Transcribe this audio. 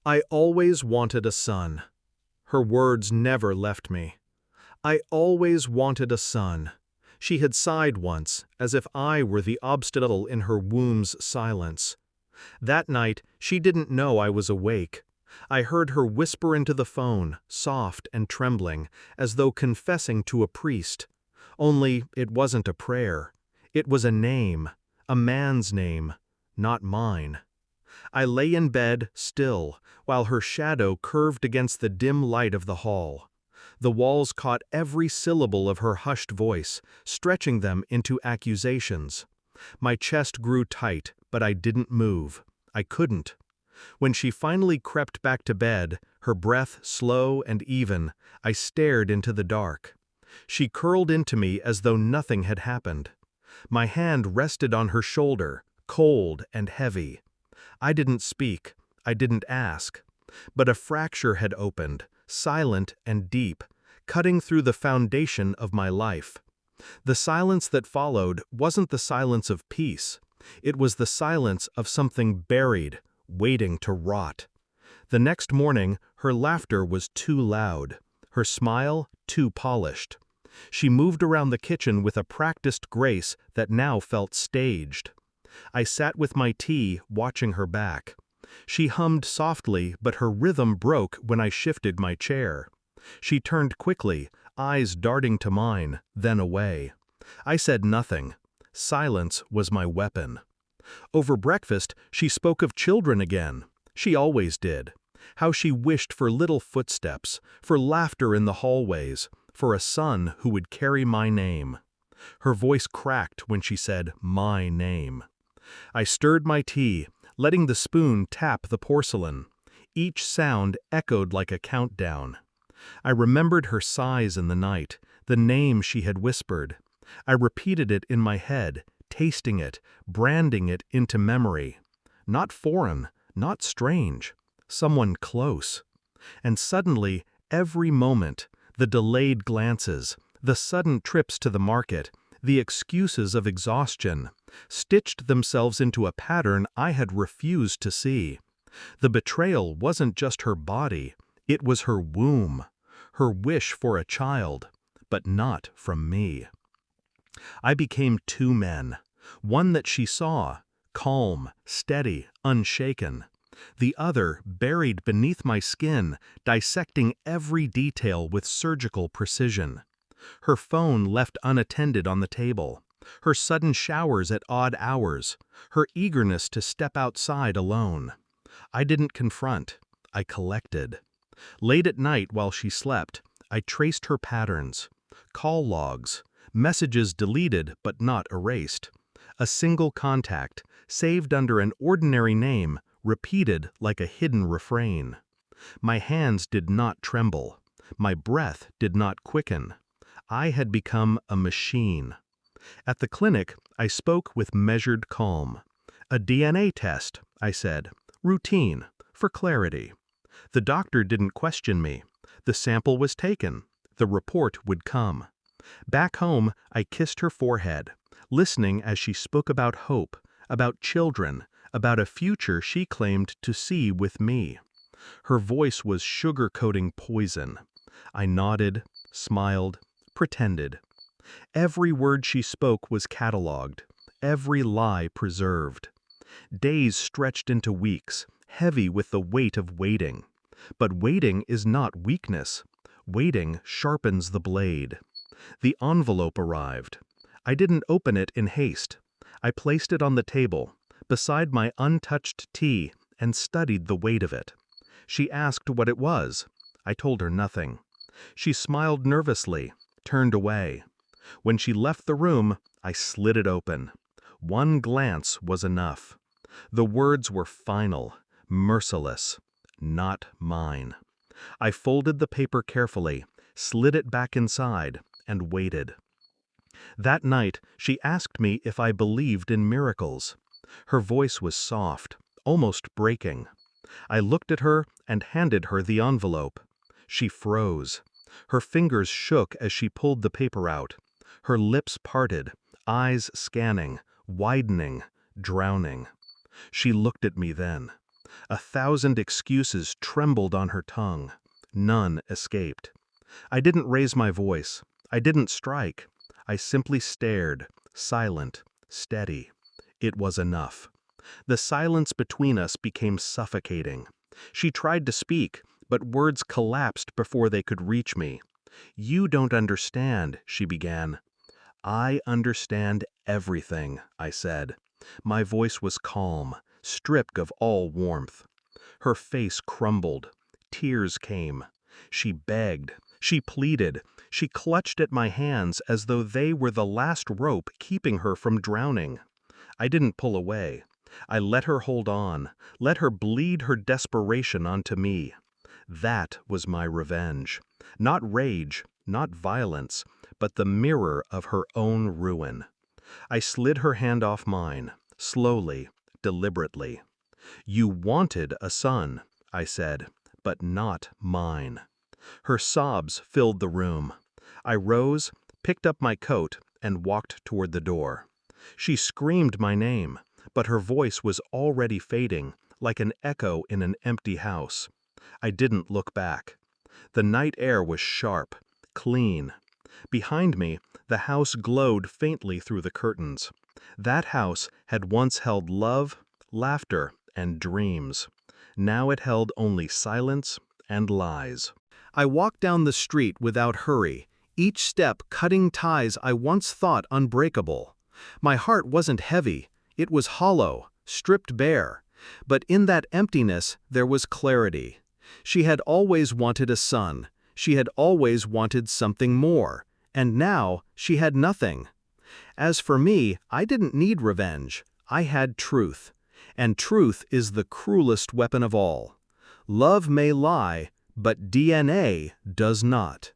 I always wanted a son. Her words never left me. I always wanted a son. She had sighed once, as if I were the obstacle in her womb's silence. That night, she didn't know I was awake. I heard her whisper into the phone, soft and trembling, as though confessing to a priest. Only it wasn't a prayer. It was a name, a man's name, not mine. I lay in bed, still, while her shadow curved against the dim light of the hall. The walls caught every syllable of her hushed voice, stretching them into accusations. My chest grew tight, but I didn't move. I couldn't. When she finally crept back to bed, her breath slow and even, I stared into the dark. She curled into me as though nothing had happened. My hand rested on her shoulder, cold and heavy. I didn't speak, I didn't ask. But a fracture had opened, silent and deep, cutting through the foundation of my life. The silence that followed wasn't the silence of peace. It was the silence of something buried, waiting to rot. The next morning, her laughter was too loud, her smile too polished. She moved around the kitchen with a practiced grace that now felt staged. I sat with my tea, watching her back. She hummed softly, but her rhythm broke when I shifted my chair. She turned quickly, eyes darting to mine, then away. I said nothing. Silence was my weapon. Over breakfast, she spoke of children again. She always did. How she wished for little footsteps, for laughter in the hallways, for a son who would carry my name. Her voice cracked when she said, "my name." I stirred my tea, letting the spoon tap the porcelain. Each sound echoed like a countdown. I remembered her sighs in the night, the name she had whispered. I repeated it in my head, tasting it, branding it into memory. Not foreign, not strange, someone close. And suddenly, every moment, the delayed glances, the sudden trips to the market, the excuses of exhaustion, stitched themselves into a pattern I had refused to see. The betrayal wasn't just her body, it was her womb, her wish for a child, but not from me. I became two men, one that she saw, calm, steady, unshaken. The other buried beneath my skin, dissecting every detail with surgical precision. Her phone left unattended on the table, her sudden showers at odd hours, her eagerness to step outside alone. I didn't confront, I collected. Late at night while she slept, I traced her patterns. Call logs, messages deleted but not erased. A single contact, saved under an ordinary name, repeated like a hidden refrain. My hands did not tremble. My breath did not quicken. I had become a machine. At the clinic, I spoke with measured calm. "A DNA test," I said. "Routine, for clarity." The doctor didn't question me. The sample was taken. The report would come. Back home, I kissed her forehead, listening as she spoke about hope, about children, about a future she claimed to see with me. Her voice was sugar-coating poison. I nodded, smiled, pretended. Every word she spoke was catalogued, every lie preserved. Days stretched into weeks, heavy with the weight of waiting. But waiting is not weakness. Waiting sharpens the blade. The envelope arrived. I didn't open it in haste. I placed it on the table, beside my untouched tea, and studied the weight of it. She asked what it was. I told her nothing. She smiled nervously, turned away. When she left the room, I slid it open. One glance was enough. The words were final, merciless, not mine. I folded the paper carefully, slid it back inside, and waited. That night, she asked me if I believed in miracles. Her voice was soft, almost breaking. I looked at her and handed her the envelope. She froze. Her fingers shook as she pulled the paper out. Her lips parted, eyes scanning, widening, drowning. She looked at me then. 1,000 excuses trembled on her tongue. None escaped. I didn't raise my voice. I didn't strike. I simply stared, silent, steady. It was enough. The silence between us became suffocating. She tried to speak, but words collapsed before they could reach me. "You don't understand," she began. "I understand everything," I said. My voice was calm, stripped of all warmth. Her face crumbled. Tears came. She begged. She pleaded. She clutched at my hands as though they were the last rope keeping her from drowning. I didn't pull away. I let her hold on, let her bleed her desperation onto me. That was my revenge. Not rage, not violence, but the mirror of her own ruin. I slid her hand off mine, slowly, deliberately. "You wanted a son," I said, "but not mine." Her sobs filled the room. I rose, picked up my coat, and walked toward the door. She screamed my name, but her voice was already fading, like an echo in an empty house. I didn't look back. The night air was sharp, clean. Behind me, the house glowed faintly through the curtains. That house had once held love, laughter, and dreams. Now it held only silence and lies. I walked down the street without hurry, each step cutting ties I once thought unbreakable. My heart wasn't heavy, it was hollow, stripped bare. But in that emptiness there was clarity. She had always wanted a son, she had always wanted something more, and now she had nothing. As for me, I didn't need revenge, I had truth. And truth is the cruelest weapon of all. Love may lie, but DNA does not.